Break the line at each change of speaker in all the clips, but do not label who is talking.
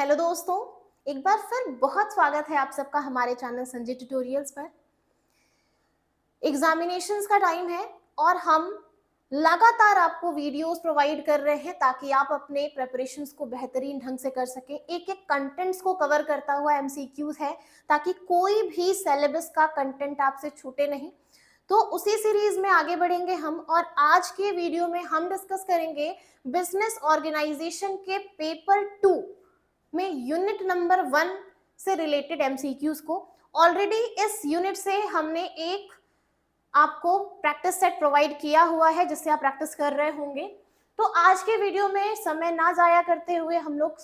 Hello दोस्तों, एक बार फिर बहुत स्वागत है आप सबका हमारे चैनल संजय ट्यूटोरियल्स पर। एग्जामिनेशंस का टाइम है और हम लगातार आपको वीडियोस प्रोवाइड कर रहे हैं ताकि आप अपने प्रिपरेशंस को बेहतरीन ढंग से कर सकें। एक एक कंटेंट्स को कवर करता हुआ एमसीक्यूज है ताकि कोई भी सिलेबस का कंटेंट आपसे छूटे नहीं। तो उसी सीरीज में आगे बढ़ेंगे हम और आज के वीडियो में हम डिस्कस करेंगे बिजनेस ऑर्गेनाइजेशन के पेपर 2 में यूनिट नंबर 1 से रिलेटेड एमसीक्यूज को। ऑलरेडी इस यूनिट से हमने एक आपको प्रैक्टिस सेट प्रोवाइड किया हुआ है जिससे आप प्रैक्टिस कर रहे होंगे। तो आज के वीडियो में समय ना जाया करते हुए हम लोग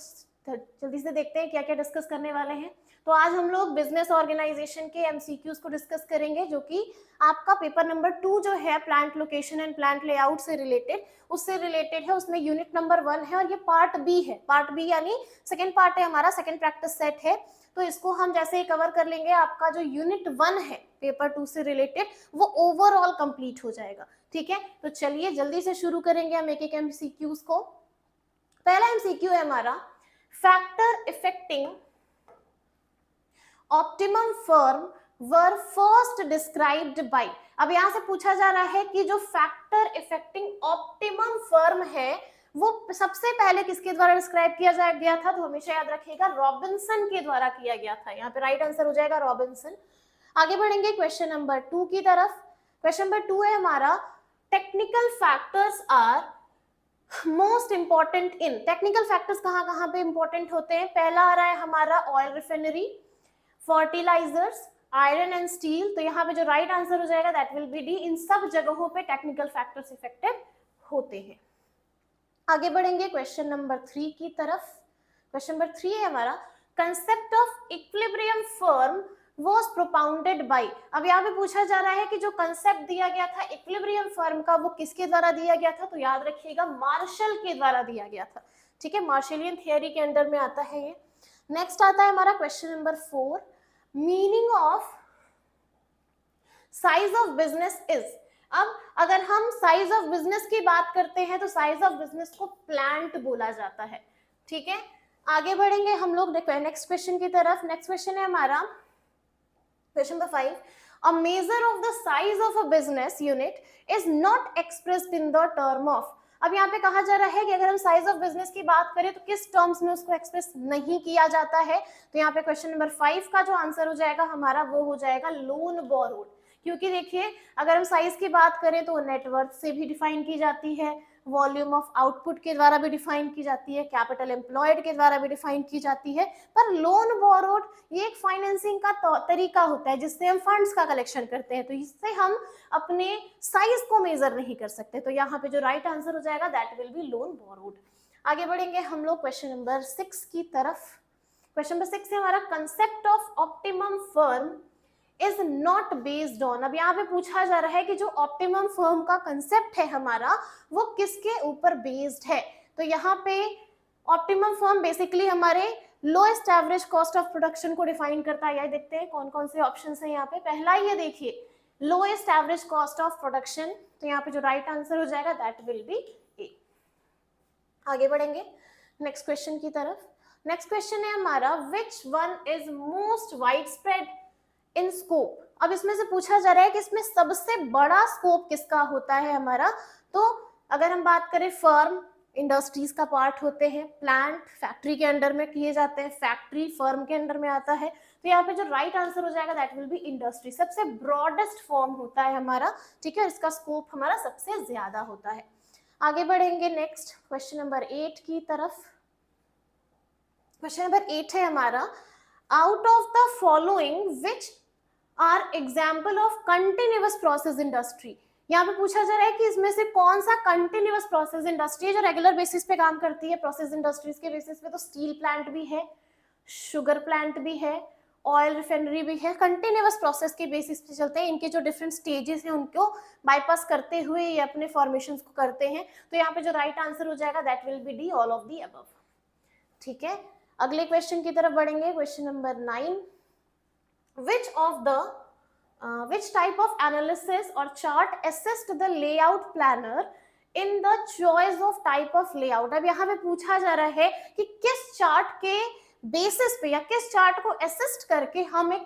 जल्दी से देखते हैं क्या क्या डिस्कस करने वाले हैं। तो आज हम लोग बिजनेस ऑर्गेनाइजेशन के एमसीक्यूज को डिस्कस करेंगे जो कि आपका पेपर नंबर 2 जो है plant location and plant layout से रिलेटेड उससे रिलेटेड है। उसमें यूनिट नंबर 1 है और ये पार्ट बी है। पार्ट बी यानी सेकेंड पार्ट है, हमारा सेकेंड प्रैक्टिस सेट है। तो इसको हम जैसे ही कवर कर लेंगे आपका जो यूनिट 1 है पेपर 2 से रिलेटेड वो ओवरऑल कंप्लीट हो जाएगा। ठीक है, तो चलिए जल्दी से शुरू करेंगे हम एक एक एमसीक्यूज को। पहला एमसीक्यू है हमारा factor affecting optimum firm were first described by. अब यहां से पूछा जा रहा है कि जो फैक्टर इफेक्टिंग ऑप्टिमम फर्म है वो सबसे पहले किसके द्वारा डिस्क्राइब किया गया था। तो हमेशा याद रखिएगा रॉबिन्सन के द्वारा किया गया था। यहाँ पे राइट आंसर हो जाएगा रॉबिन्सन। आगे बढ़ेंगे क्वेश्चन नंबर 2 की तरफ। क्वेश्चन नंबर 2 है हमारा technical factors are most important in. Technical factors कहाँ कहाँ पे इंपॉर्टेंट होते हैं। पहला आ रहा है हमारा oil refinery, fertilisers, iron and steel. तो यहाँ पे जो राइट आंसर हो जाएगा दैट विल बी डी। इन सब जगहों पे टेक्निकल फैक्टर्स इफेक्टेड होते हैं। आगे बढ़ेंगे क्वेश्चन नंबर 3 की तरफ। क्वेश्चन नंबर 3 है हमारा concept of equilibrium firm was propounded bye. अब यहाँ पे पूछा जा रहा है कि जो कंसेप्ट दिया गया था इक्विलिब्रियम फर्म का वो किसके द्वारा दिया गया था। तो याद रखिएगा मार्शल के द्वारा दिया गया था। ठीक है, मार्शलियन थियोरी के अंडर में आता है ये। नेक्स्ट आता है हमारा question number 4 meaning of size of business is. अब अगर हम साइज ऑफ बिजनेस की बात करते हैं तो साइज ऑफ बिजनेस को प्लांट बोला जाता है। ठीक है, आगे बढ़ेंगे हम लोग नेक्स्ट क्वेश्चन की तरफ। नेक्स्ट क्वेश्चन है हमारा question number 5 a measure of the size of a business unit is not expressed in the term of. अब यहाँ पे कहा जा रहा है कि अगर हम साइज ऑफ बिजनेस की बात करें तो किस टर्म्स में उसको एक्सप्रेस नहीं किया जाता है। तो यहाँ पे क्वेश्चन नंबर 5 का जो आंसर हो जाएगा हमारा वो हो जाएगा लोन बोरोड। क्योंकि देखिए अगर हम साइज की बात करें तो नेटवर्थ से भी डिफाइन की जाती है, वॉल्यूम ऑफ आउटपुट के द्वारा भी डिफाइन की जाती है, कैपिटल एम्प्लॉयड के द्वारा भी डिफाइन की जाती है। पर लोन बोरोड ये एक फाइनेंसिंग का तरीका होता है जिससे हम फंड्स का कलेक्शन करते हैं। तो इससे हम अपने साइज को मेजर नहीं कर सकते। तो यहाँ पे जो राइट आंसर हो जाएगा that will B loan borrowed. आगे बढ़ेंगे हम लोग क्वेश्चन नंबर 6 की तरफ। क्वेश्चन नंबर 6 है हमारा concept of optimum firm is not based on. अब यहाँ पे पूछा जा रहा है कि जो ऑप्टिमम फर्म का कंसेप्ट है हमारा वो किसके ऊपर बेस्ड है। तो यहाँ पे ऑप्टिमम फर्म बेसिकली हमारे lowest average cost of production को डिफाइन करता है। यह देखते हैं कौन कौन से ऑप्शंस हैं यहाँ पे। पहला ये देखिए lowest average cost of production. तो यहाँ पे जो राइट आंसर हो जाएगा दैट विल बी ए। आगे बढ़ेंगे नेक्स्ट क्वेश्चन की तरफ। नेक्स्ट क्वेश्चन है हमारा which one is most wide spread in scope. अब इसमें से पूछा जा रहा है कि इसमें सबसे बड़ा स्कोप किसका होता है हमारा। तो अगर हम बात करें फर्म इंडस्ट्रीज का पार्ट होते हैं, प्लांट फैक्ट्री के अंडर में किए जाते हैं, फैक्ट्री फर्म के अंडर में आता है। तो यहाँ पे जो राइट आंसर हो जाएगा दैट विल बी इंडस्ट्री। सबसे ब्रॉडेस्ट फॉर्म होता है हमारा। ठीक है, इसका स्कोप हमारा सबसे ज्यादा होता है। आगे बढ़ेंगे नेक्स्ट क्वेश्चन नंबर 8 की तरफ। क्वेश्चन नंबर 8 है हमारा out of the following which are example of continuous process industry. यहाँ पे पूछा जा रहा है कि इसमें से कौन सा कंटिन्यूअस प्रोसेस इंडस्ट्री है जो रेगुलर बेसिस पे काम करती है। प्रोसेस इंडस्ट्रीज के बेसिस पे तो स्टील प्लांट भी है, शुगर प्लांट भी है, ऑयल रिफाइनरी भी है। कंटिन्यूअस प्रोसेस के बेसिस पे चलते हैं। इनके जो डिफरेंट स्टेजेस हैं उनको बाईपास करते हुए ये अपने फॉर्मेशंस को करते हैं। तो यहाँ पे जो राइट आंसर हो जाएगा that will be D all of the above. ठीक है, अगले क्वेश्चन की तरफ बढ़ेंगे। Question number 9 which type of analysis or chart assist the layout planner in the choice of type of layout। अब यहाँ पे पूछा जा रहा है कि किस चार्ट के बेसिस पे या किस चार्ट को असिस्ट करके हम एक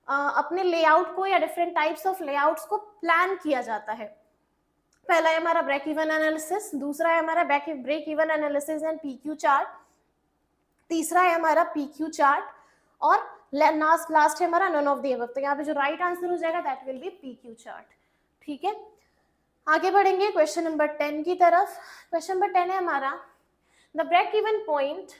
अपने लेआउट को या डिफरेंट टाइप्स ऑफ लेआउट्स को प्लान किया जाता है। पहला है हमारा ब्रेक इवन एनालिसिस, दूसरा है हमारा break even analysis and PQ chart, तीसरा है हमारा पीक्यू चार्ट, और लास्ट है हमारा नन ऑफ द अबव। तो यहाँ पे जो राइट आंसर हो जाएगा that will B PQ chart. ठीक है, आगे बढ़ेंगे क्वेश्चन नंबर 10 की तरफ। क्वेश्चन नंबर 10 है हमारा the break even point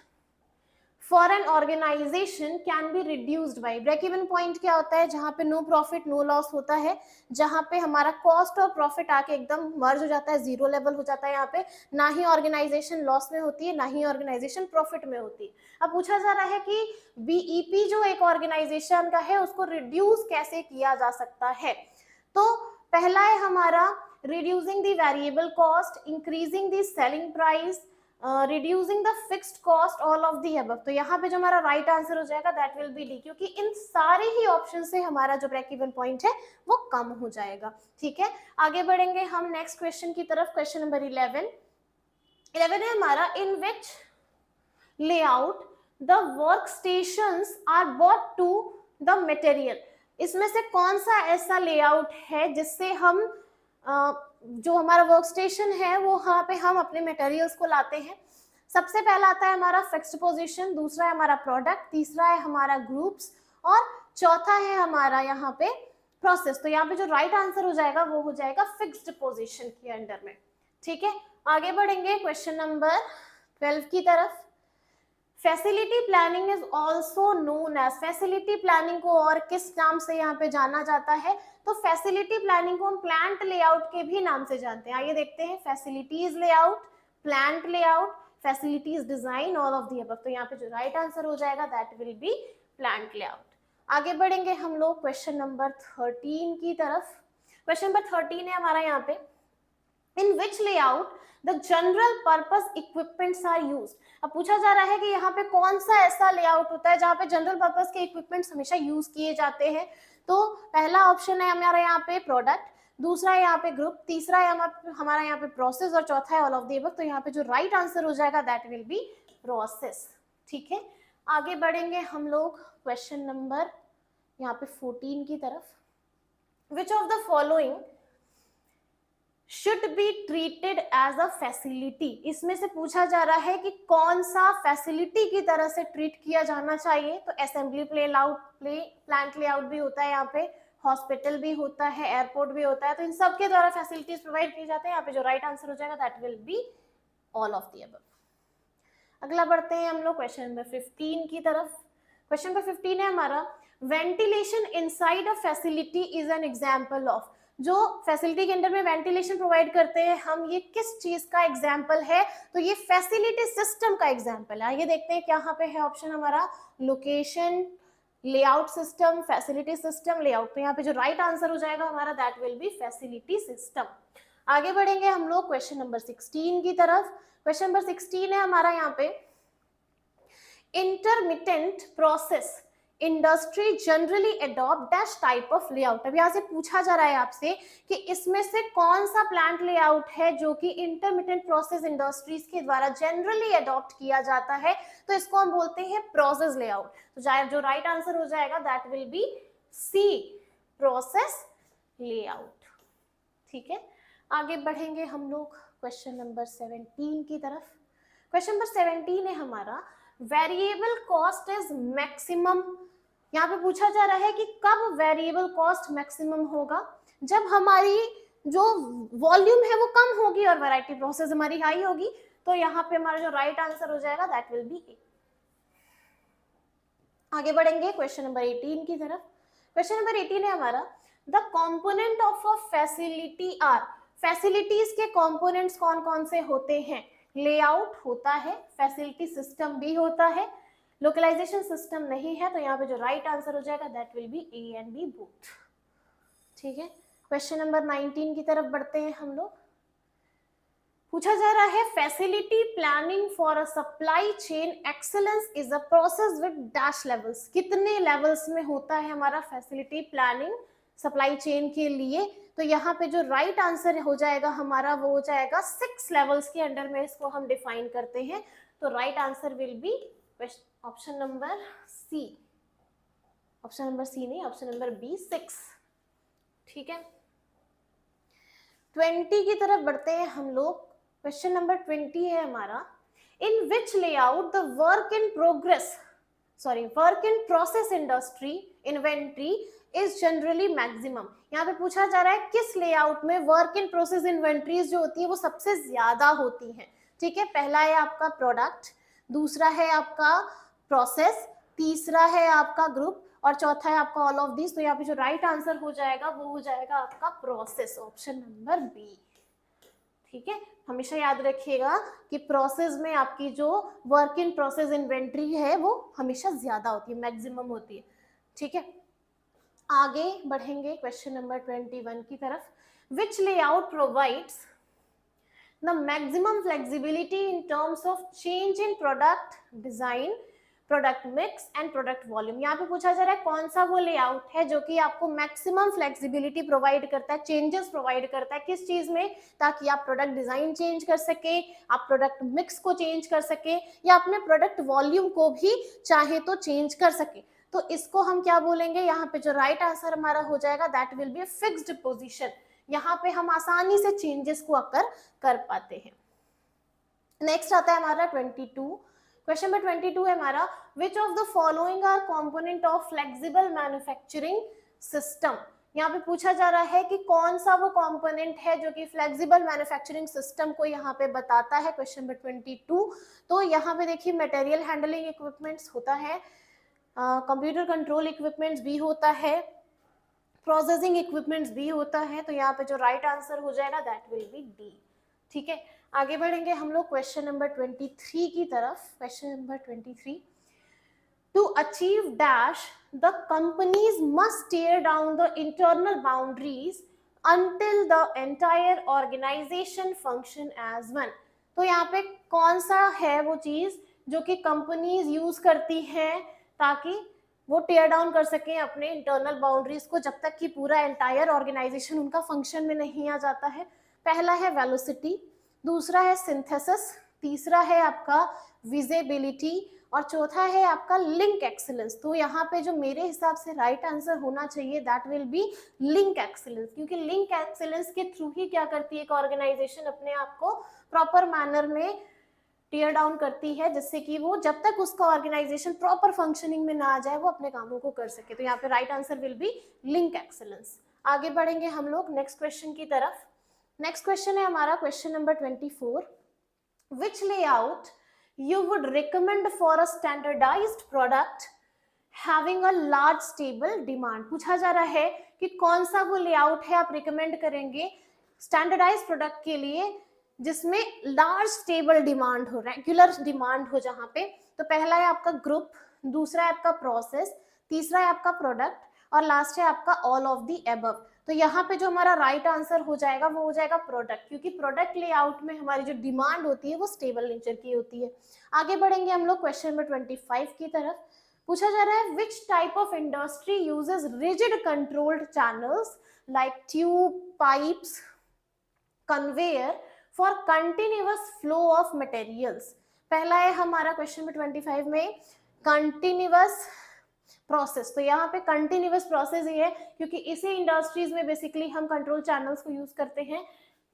for an organisation can be reduced by. Break even point क्या होता है? जहां पे नो प्रॉफिट नो लॉस होता है, जहां पे हमारा कॉस्ट और प्रॉफिट आके एकदम मर्ज हो जाता है, जीरो लेवल हो जाता है। यहाँ पे ना ही ऑर्गेनाइजेशन लॉस में होती है, ना ही ऑर्गेनाइजेशन प्रॉफिट में होती है। अब पूछा जा रहा है कि बीईपी जो एक ऑर्गेनाइजेशन का है उसको रिड्यूस कैसे किया जा सकता है। तो पहला है हमारा reducing the variable cost, increasing the selling price, reducing the fixed cost, all of the above. तो यहाँ पे जो हमारा राइट आंसर हो जाएगा दैट विल बी डी, क्योंकि इन सारे ही ऑप्शन से हमारा जो ब्रेक इवन पॉइंट है वो कम हो जाएगा। ठीक है, आगे बढ़ेंगे हम नेक्स्ट क्वेश्चन की तरफ। क्वेश्चन नंबर 11 है हमारा in which layout the work stations are brought to the material. इसमें से कौन सा ऐसा लेआउट है जिससे हम जो हमारा वर्क स्टेशन है वो वहाँ पे हम अपने मटेरियल्स को लाते हैं। सबसे पहला आता है हमारा फिक्स्ड पोजीशन, दूसरा है हमारा प्रोडक्ट, तीसरा है हमारा ग्रुप्स, और चौथा है हमारा यहाँ पे प्रोसेस। तो यहाँ पे जो राइट आंसर हो जाएगा वो हो जाएगा फिक्स्ड पोजीशन के अंडर में। ठीक है, आगे बढ़ेंगे क्वेश्चन नंबर 12 की तरफ। Facility planning is also known as, facility planning को और किस नाम से यहाँ पे जाना जाता है? तो फैसिलिटी प्लानिंग को हम प्लांट लेआउट के भी नाम से जानते हैं। आइए देखते हैं, facilities layout, plant layout, facilities design, all of the above. तो यहाँ पे जो राइट आंसर हो जाएगा that will B plant layout. आगे बढ़ेंगे हम लोग क्वेश्चन नंबर 13 की तरफ। क्वेश्चन नंबर 13 है हमारा यहाँ पे in which layout the general purpose equipments are used. अब पूछा जा रहा है कि यहाँ पे कौन सा ऐसा लेआउट होता है जहाँ पे जनरल पर्पस के इक्विपमेंट्स हमेशा यूज किए जाते हैं। तो पहला ऑप्शन है हमारा यहाँ पे प्रोडक्ट, दूसरा है यहाँ पे ग्रुप, तीसरा है हमारा यहाँ पे प्रोसेस, और चौथा है ऑल ऑफ द अबव। तो यहाँ पे जो राइट आंसर हो जाएगा दैट विल बी प्रोसेस। ठीक है, आगे बढ़ेंगे हम लोग क्वेश्चन नंबर यहाँ पे 14 की तरफ। Which of the following should be treated as a facility। इसमें से पूछा जा रहा है कि कौन सा फैसिलिटी की तरह से ट्रीट किया जाना चाहिए। तो असेंबली प्लांट लेआउट भी होता है, यहाँ पे हॉस्पिटल भी होता है, एयरपोर्ट भी होता है। तो इन सब के द्वारा फैसिलिटीज प्रोवाइड की जाते हैं। यहाँ पे जो राइट आंसर हो जाएगा that will be all of the above. अगला बढ़ते हैं हम लोग क्वेश्चन नंबर 15 की तरफ। क्वेश्चन नंबर 15 है हमारा ventilation inside a facility is an example of. जो फैसिलिटी के अंदर में वेंटिलेशन प्रोवाइड करते हैं हम, ये किस चीज का एग्जाम्पल है? तो ये फैसिलिटी सिस्टम का एग्जाम्पल है। आइए देखते हैं यहाँ पे है ऑप्शन हमारा location, layout system, facility system, layout. तो यहाँ पे जो राइट आंसर हो जाएगा हमारा that will B facility system. आगे बढ़ेंगे हम लोग क्वेश्चन नंबर 16 की तरफ। क्वेश्चन नंबर 16 है हमारा यहाँ पे intermittent process industry generally adopt dash type of layout. अब यहाँ से पूछा जा रहा है आपसे कि इसमें से कौन सा प्लांट लेआउट है जो कि इंटरमिटेंट प्रोसेस इंडस्ट्रीज के द्वारा जनरली अडॉप्ट किया जाता है। तो इसको हम बोलते हैं प्रोसेस लेआउट। तो जो राइट आंसर हो जाएगा that will be C, process layout. ठीक है, आगे बढ़ेंगे हम लोग क्वेश्चन नंबर 17 की तरफ। क्वेश्चन नंबर 17 है हमारा वेरिएबल कॉस्ट इज मैक्सिमम। यहाँ पे पूछा जा रहा है कि कब वेरिएबल कॉस्ट मैक्सिमम होगा? जब हमारी जो वॉल्यूम है वो कम होगी और वैरायटी प्रोसेस हमारी हाई होगी। तो यहाँ पे हमारा जो राइट आंसर हो जाएगा दैट विल बी ए। आगे बढ़ेंगे क्वेश्चन नंबर 18 की तरफ। क्वेश्चन नंबर 18 है हमारा the component of a facility are. Facilities के कंपोनेंट्स कौन कौन से होते हैं? लेआउट होता है, फैसिलिटी सिस्टम भी होता है, लोकलाइजेशन सिस्टम नहीं है। तो यहाँ पे जो राइट आंसर हो जाएगा that will be A and B both. ठीक है, क्वेश्चन नंबर 19 की तरफ बढ़ते हैं हम लोग। पूछा जा रहा है facility planning for a supply chain excellence is a process with dash levels. कितने लेवल्स में होता है हमारा फैसिलिटी प्लानिंग सप्लाई चेन के लिए? तो यहाँ पे जो राइट आंसर हो जाएगा हमारा वो हो जाएगा 6 लेवल्स के अंडर में इसको हम डिफाइन करते हैं। तो right answer will be option number C, option number C नहीं, ऑप्शन नंबर बी 6। ठीक है, 20 की तरफ बढ़ते हैं हम लोग। क्वेश्चन नंबर 20 है हमारा, in which layout the work in progress, sorry work in process industry inventory is generally maximum. यहाँ पे पूछा जा रहा है किस लेआउट में वर्क इन प्रोसेस इन्वेंट्रीज जो होती है वो सबसे ज्यादा होती हैं। ठीक है, पहला है आपका प्रोडक्ट, दूसरा है आपका प्रोसेस, तीसरा है आपका ग्रुप और चौथा है आपका ऑल ऑफ दिस। तो यहाँ पे जो राइट आंसर हो जाएगा वो हो जाएगा आपका प्रोसेस, ऑप्शन नंबर बी। ठीक है, हमेशा याद रखिएगा कि प्रोसेस में आपकी जो वर्क इन प्रोसेस इन्वेंट्री है वो हमेशा ज्यादा होती है, मैक्सिमम होती है। ठीक है, आगे बढ़ेंगे क्वेश्चन नंबर 21 की तरफ। Which layout provides the maximum flexibility in terms of change in product design, product mix and product volume. यहाँ पे पूछा जा रहा है कौन सा वो लेआउट है जो कि आपको मैक्सिमम फ्लेक्सिबिलिटी प्रोवाइड करता है, चेंजेस प्रोवाइड करता है किस चीज में, ताकि आप प्रोडक्ट डिजाइन चेंज कर सके, आप प्रोडक्ट मिक्स को चेंज कर सके या अपने प्रोडक्ट वॉल्यूम को भी चाहे तो चेंज कर सके। तो इसको हम क्या बोलेंगे, यहाँ पे जो राइट आंसर हमारा हो जाएगा that will be a fixed position. यहाँ पे हम आसानी से चेंजेस को अकर कर पाते हैं। नेक्स्ट आता है हमारा 22। क्वेश्चन नंबर 22 है हमारा, which of the following R component of flexible manufacturing system. यहाँ पे पूछा जा रहा है कि कौन सा वो कंपोनेंट है जो कि फ्लेक्सिबल मैन्युफैक्चरिंग सिस्टम को यहाँ पे बताता है। क्वेश्चन नंबर 22, तो यहाँ पे देखिए मटेरियल हैंडलिंग इक्विपमेंट्स होता है, कंप्यूटर कंट्रोल इक्विपमेंट्स भी होता है, प्रोसेसिंग इक्विपमेंट्स भी होता है। तो यहाँ पे जो राइट आंसर हो जाएगा दैट विल बी डी। ठीक है, आगे बढ़ेंगे हम लोग क्वेश्चन नंबर 23 की तरफ। Question number 23, to achieve dash the companies must tear down the internal boundaries until the entire organization function as one। तो यहाँ पे कौन सा है वो चीज जो कि कंपनीज यूज करती हैं ताकि वो टेयर डाउन कर सकें अपने इंटरनल बाउंड्रीज को जब तक कि पूरा एंटायर ऑर्गेनाइजेशन उनका फंक्शन में नहीं आ जाता है। पहला है वेलोसिटी, दूसरा है सिंथेसिस, तीसरा है आपका विजिबिलिटी और चौथा है आपका लिंक एक्सीलेंस। तो यहाँ पे जो मेरे हिसाब से राइट आंसर होना चाहिए that will B link excellence, क्योंकि लिंक एक्सीलेंस के थ्रू ही क्या करती है एक ऑर्गेनाइजेशन अपने आप को प्रॉपर मैनर में टीयर डाउन करती है, जिससे कि वो जब तक उसका ऑर्गेनाइजेशन प्रॉपर फंक्शनिंग में ना आ जाए वो अपने कामों को कर सके। तो यहाँ पे right answer will B link excellence. आगे बढ़ेंगे हम लोग नेक्स्ट क्वेश्चन की तरफ। नेक्स्ट क्वेश्चन है हमारा question number 24, which layout you would recommend for a standardized product having a large stable demand। पूछा जा रहा है कि कौन सा वो लेआउट है आप रिकमेंड करेंगे स्टैंडर्डाइज प्रोडक्ट के लिए जिसमें लार्ज स्टेबल डिमांड हो, रेगुलर डिमांड हो जहां पे। तो पहला है आपका ग्रुप, दूसरा है आपका प्रोसेस, तीसरा है आपका प्रोडक्ट और लास्ट है आपका ऑल ऑफ द एबव। तो यहाँ पे जो हमारा राइट आंसर हो जाएगा वो हो जाएगा प्रोडक्ट, क्योंकि प्रोडक्ट लेआउट में हमारी जो डिमांड होती है वो स्टेबल नेचर की होती है। आगे बढ़ेंगे हम लोग क्वेश्चन नंबर 25 की तरफ। पूछा जा रहा है which type of industry uses rigid controlled channels like tube, pipes, conveyor for continuous flow of materials. पहला है हमारा क्वेश्चन नंबर 25 में कंटिन्यूअस प्रोसेस। तो यहाँ पे कंटिन्यूअस प्रोसेस ही है क्योंकि इसी इंडस्ट्रीज में बेसिकली हम कंट्रोल चैनल्स को यूज करते हैं।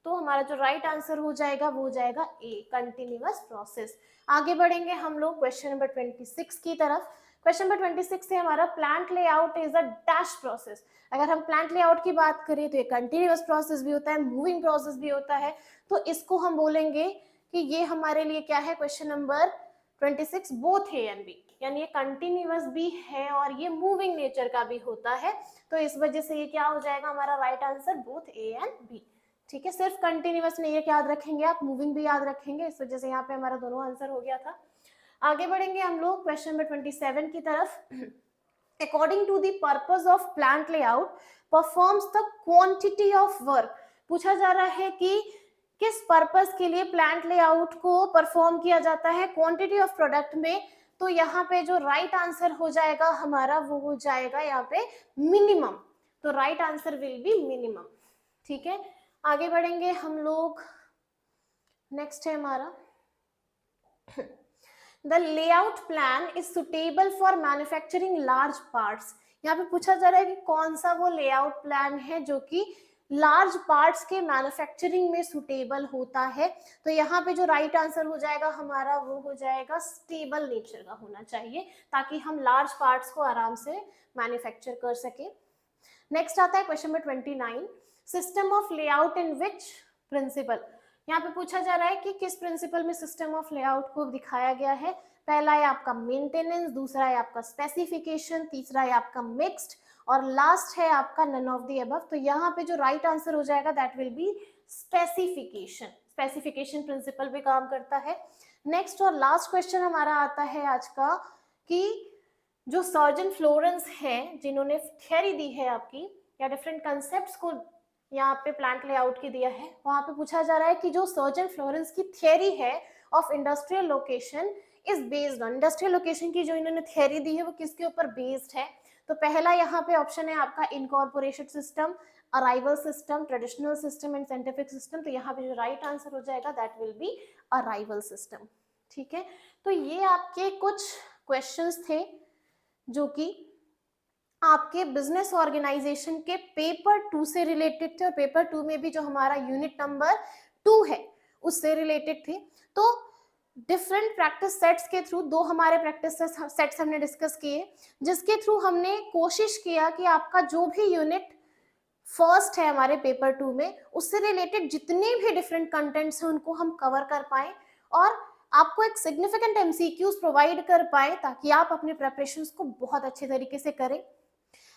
तो हमारा जो राइट आंसर हो जाएगा वो हो जाएगा ए, कंटिन्यूअस प्रोसेस। आगे बढ़ेंगे हम लोग क्वेश्चन नंबर 26 की तरफ। क्वेश्चन नंबर 26 से हमारा plant layout is a dash process. अगर हम प्लांट लेआउट की बात करें तो ये कंटिन्यूअस प्रोसेस भी होता है, मूविंग प्रोसेस भी होता है। तो इसको हम बोलेंगे कि ये हमारे लिए क्या है, question number 26 both A and B, यानी ये कंटिन्यूअस भी है और ये मूविंग नेचर का भी होता है। तो इस वजह से ये क्या हो जाएगा हमारा right answer both A and B. ठीक है, सिर्फ कंटिन्यूअस नहीं है याद रखेंगे आप, मूविंग भी याद रखेंगे, इस वजह से यहाँ पे हमारा दोनों आंसर हो गया था। आगे बढ़ेंगे हम लोग क्वेश्चन नंबर 27 की तरफ। According to the purpose of plant layout performs the quantity of work. पूछा जा रहा है कि किस पर्पस के लिए प्लांट लेआउट को परफॉर्म किया जाता है क्वांटिटी ऑफ प्रोडक्ट में। तो यहाँ पे जो राइट आंसर हो जाएगा हमारा वो हो जाएगा यहाँ पे मिनिमम। तो right answer will B minimum. ठीक है, आगे बढ़ेंगे हम लोग। नेक्स्ट है हमारा the layout plan is suitable for manufacturing large parts. यहाँ पे पूछा जा रहा है कि कौन सा वो लेआउट प्लान है जो कि लार्ज पार्ट्स के मैन्युफैक्चरिंग में सुटेबल होता है। तो यहाँ पे जो राइट आंसर हो जाएगा हमारा वो हो जाएगा स्टेबल नेचर का होना चाहिए, ताकि हम लार्ज पार्ट्स को आराम से मैन्युफैक्चर कर सके। नेक्स्ट आता है question number 29, system of layout in which principle. यहाँ पे पूछा जा रहा है कि किस प्रिंसिपल में सिस्टम ऑफ लेआउट को दिखाया गया है। पहला है आपका मेंटेनेंस, दूसरा है आपका स्पेसिफिकेशन, तीसरा है आपका मिक्स्ड और लास्ट है आपका नन ऑफ द अबव। तो यहाँ पे जो राइट आंसर हो जाएगा that will be specification. Specification principle भी काम करता है। नेक्स्ट और लास्ट क्वेश्चन हमारा आता है आज का कि जो सर्जन फ्लोरेंस है जिन्होंने थ्योरी दी है आपकी या डिफरेंट कंसेप्ट्स को यहाँ पे प्लांट लेआउट की दिया है, वहां पे पूछा जा रहा है कि जो सर्जन फ्लोरेंस की थ्योरी है of industrial location is based on, industrial location की जो इन्होंने थ्योरी दी है वो किसके ऊपर बेस्ड है। तो पहला यहाँ पे ऑप्शन है आपका incorporation system, arrival system, traditional system and scientific system. तो यहाँ पे जो राइट आंसर हो जाएगा that will B arrival system. ठीक है, तो ये आपके कुछ क्वेश्चंस थे जो कि आपके बिजनेस ऑर्गेनाइजेशन के पेपर 2 से रिलेटेड थे और पेपर 2 में भी जो हमारा यूनिट नंबर 2 है उससे रिलेटेड थे। तो डिफरेंट प्रैक्टिस सेट्स के थ्रू दो हमारे प्रैक्टिस सेट्स हमने डिस्कस किए, जिसके थ्रू हमने कोशिश किया कि आपका जो भी यूनिट फर्स्ट है हमारे पेपर 2 में उससे रिलेटेड जितने भी डिफरेंट कंटेंट्स हैं उनको हम कवर कर पाए और आपको एक सिग्निफिकेंट एमसीक्यूज प्रोवाइड कर पाए ताकि आप अपने प्रिपरेशंस को बहुत अच्छे तरीके से करें।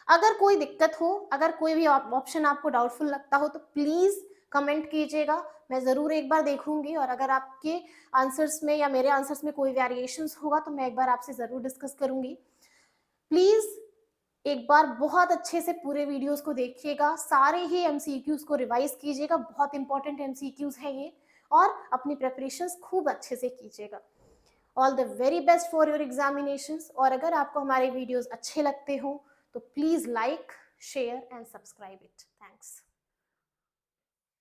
अगर कोई दिक्कत हो, अगर कोई भी ऑप्शन आपको डाउटफुल लगता हो तो प्लीज कमेंट कीजिएगा, मैं जरूर एक बार देखूंगी और अगर आपके आंसर्स में या मेरे आंसर्स में कोई वेरिएशंस होगा तो मैं एक बार आपसे जरूर डिस्कस करूंगी। प्लीज एक बार बहुत अच्छे से पूरे वीडियोस को देखिएगा, सारे ही एमसीक्यूज को रिवाइज कीजिएगा, बहुत इंपॉर्टेंट एमसीक्यूज है ये, और अपनी प्रिपरेशंस खूब अच्छे से कीजिएगा। All the very best for your examinations. और अगर आपको हमारे वीडियोस अच्छे लगते हो तो please like, share and subscribe it. Thanks.